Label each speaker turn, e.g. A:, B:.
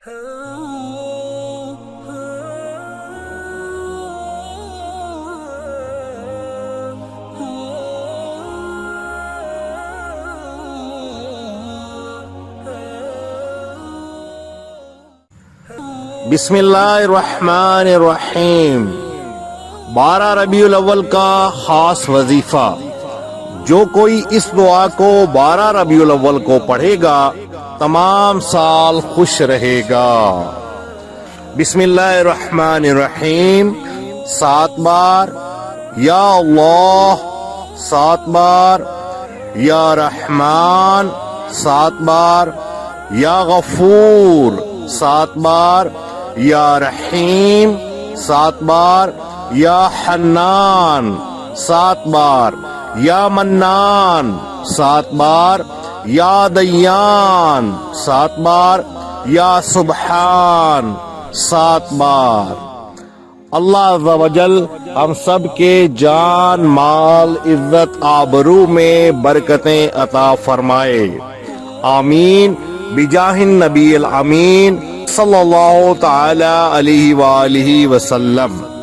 A: بسم اللہ الرحمن الرحیم۔ 12 ربیع الاول کا خاص وظیفہ۔ جو کوئی اس دعا کو 12 ربیع الاول کو پڑھے گا تمام سال خوش رہے گا۔ بسم اللہ الرحمن الرحیم 7 بار، یا اللہ 7 بار، یا رحمان 7 بار، یا غفور 7 بار، یا رحیم 7 بار، یا حنان 7 بار، یا منان 7 بار، یا دیان 7 بار، یا سبحان 7 بار۔ اللہ عز و جل ہم سب کے جان، مال، عزت، آبرو میں برکتیں عطا فرمائے، آمین بجاہ النبی الامین صلی اللہ تعالی علیہ وآلہ وسلم۔